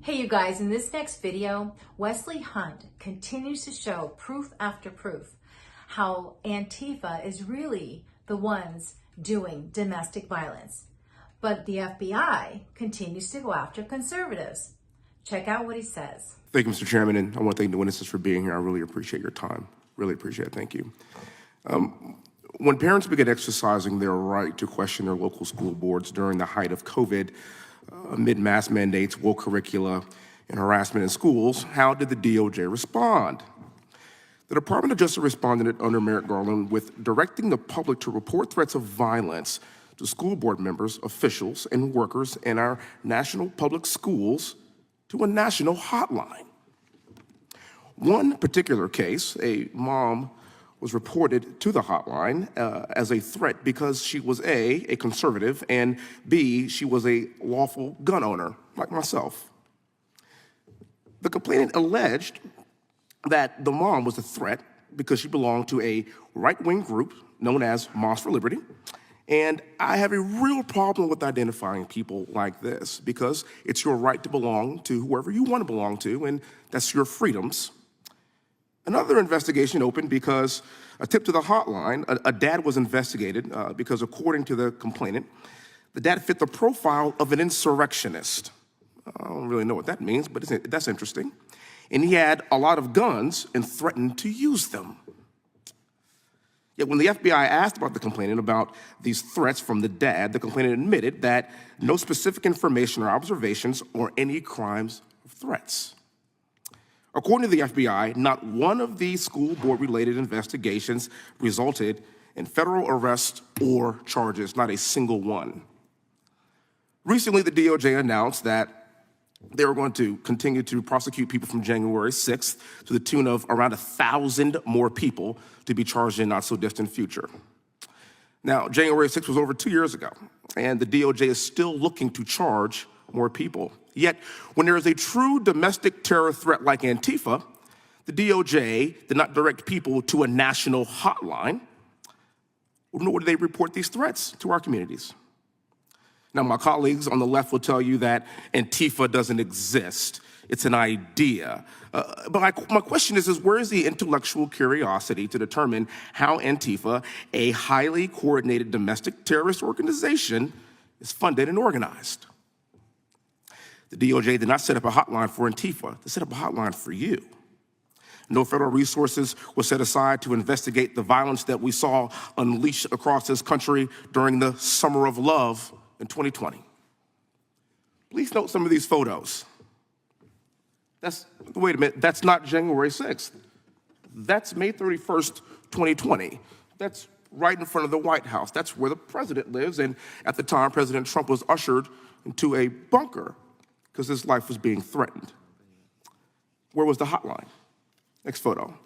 Hey you guys, in this next video, Wesley Hunt continues to show proof after proof how Antifa is really the ones doing domestic violence. But the FBI continues to go after conservatives. Check out what he says. Thank you, Mr. Chairman, and I want to thank the witnesses for being here. I really appreciate your time. Really appreciate it. Thank you. When parents begin exercising their right to question their local school boards during the height of COVID, amid mass mandates, woke curricula, and harassment in schools, how did the DOJ respond? The Department of Justice responded under Merrick Garland with directing the public to report threats of violence to school board members, officials, and workers in our national public schools to a national hotline. One particular case, a mom was reported to the hotline as a threat because she was A, conservative, and B, she was a lawful gun owner, like myself. The complainant alleged that the mom was a threat because she belonged to a right-wing group known as Moms for Liberty, and I have a real problem with identifying people like this because it's your right to belong to whoever you want to belong to, and that's your freedoms. Another investigation opened because a tip to the hotline, a dad was investigated because according to the complainant, the dad fit the profile of an insurrectionist. I don't really know what that means, but that's interesting. And he had a lot of guns and threatened to use them. Yet when the FBI asked about the complainant about these threats from the dad, the complainant admitted that no specific information or observations or any crimes or threats. According to the FBI, not one of these school board-related investigations resulted in federal arrest or charges, not a single one. Recently, the DOJ announced that they were going to continue to prosecute people from January 6th to the tune of around 1,000 more people to be charged in not so distant future. Now, January 6th was over 2 years ago, and the DOJ is still looking to charge more people. Yet, when there is a true domestic terror threat like Antifa, the DOJ did not direct people to a national hotline, nor do they report these threats to our communities. Now, my colleagues on the left will tell you that Antifa doesn't exist. It's an idea. But my question is where is the intellectual curiosity to determine how Antifa, a highly coordinated domestic terrorist organization, is funded and organized? The DOJ did not set up a hotline for Antifa. They set up a hotline for you. No federal resources were set aside to investigate the violence that we saw unleashed across this country during the Summer of Love in 2020. Please note some of these photos. Wait a minute, that's not January 6th. That's May 31st, 2020. That's right in front of the White House. That's where the president lives, and at the time, President Trump was ushered into a bunker because his life was being threatened. Where was the hotline? Next photo.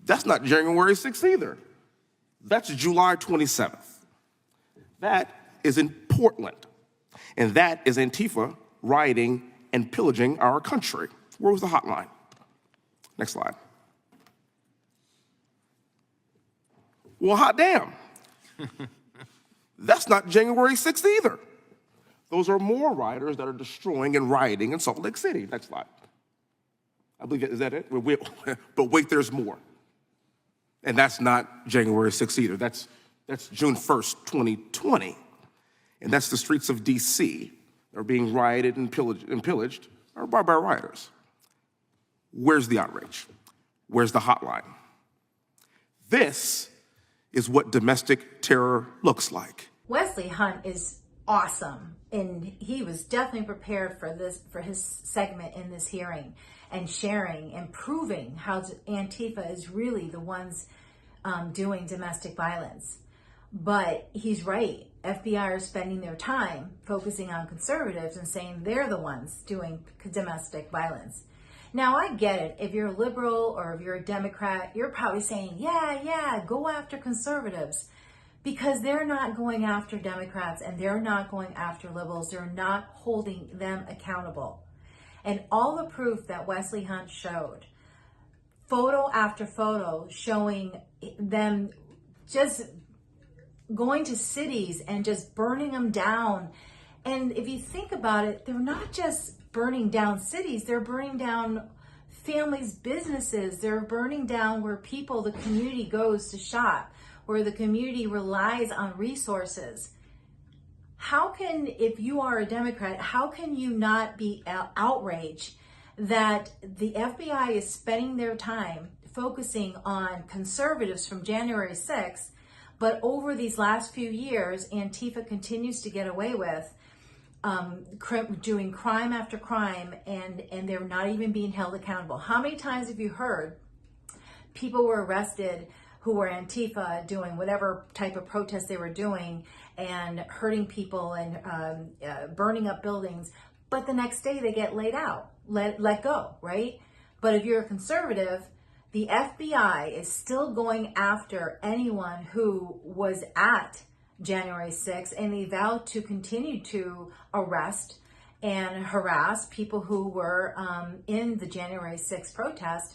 That's not January 6th either. That's July 27th. That is in Portland. And that is Antifa rioting and pillaging our country. Where was the hotline? Next slide. Well, hot damn. That's not January 6th either. Those are more rioters that are destroying and rioting in Salt Lake City. Next slide. I believe, is that it? But wait, there's more. And that's not January 6th either. That's June 1st, 2020. And that's the streets of DC that are being rioted and pillaged by rioters. Where's the outrage? Where's the hotline? This is what domestic terror looks like. Wesley Hunt is awesome, and he was definitely prepared for his segment in this hearing and sharing and proving how Antifa is really the ones doing domestic violence. But he's right. FBI are spending their time focusing on conservatives and saying they're the ones doing domestic violence. Now, I get it. If you're a liberal or if you're a Democrat, you're probably saying, yeah, go after conservatives, because they're not going after Democrats and they're not going after liberals. They're not holding them accountable. And all the proof that Wesley Hunt showed, photo after photo showing them just going to cities and just burning them down And if you think about it, they're not just burning down cities, they're burning down families' businesses. They're burning down where people, the community goes to shop, where the community relies on resources. How can, if you are a Democrat, how can you not be outraged that the FBI is spending their time focusing on conservatives from January 6th, but over these last few years, Antifa continues to get away with doing crime after crime, and they're not even being held accountable? How many times have you heard people were arrested who were Antifa doing whatever type of protest they were doing and hurting people and burning up buildings, but the next day they get let go, right? But if you're a conservative, the FBI is still going after anyone who was at January 6th, and they vow to continue to arrest and harass people who were in the January 6th protest.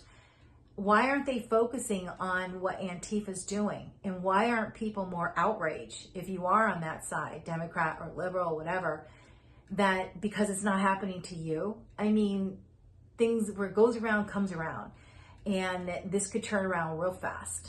Why aren't they focusing on what Antifa's doing? And why aren't people more outraged, if you are on that side, Democrat or liberal, whatever, that because it's not happening to you? I mean, things where it goes around comes around, and this could turn around real fast.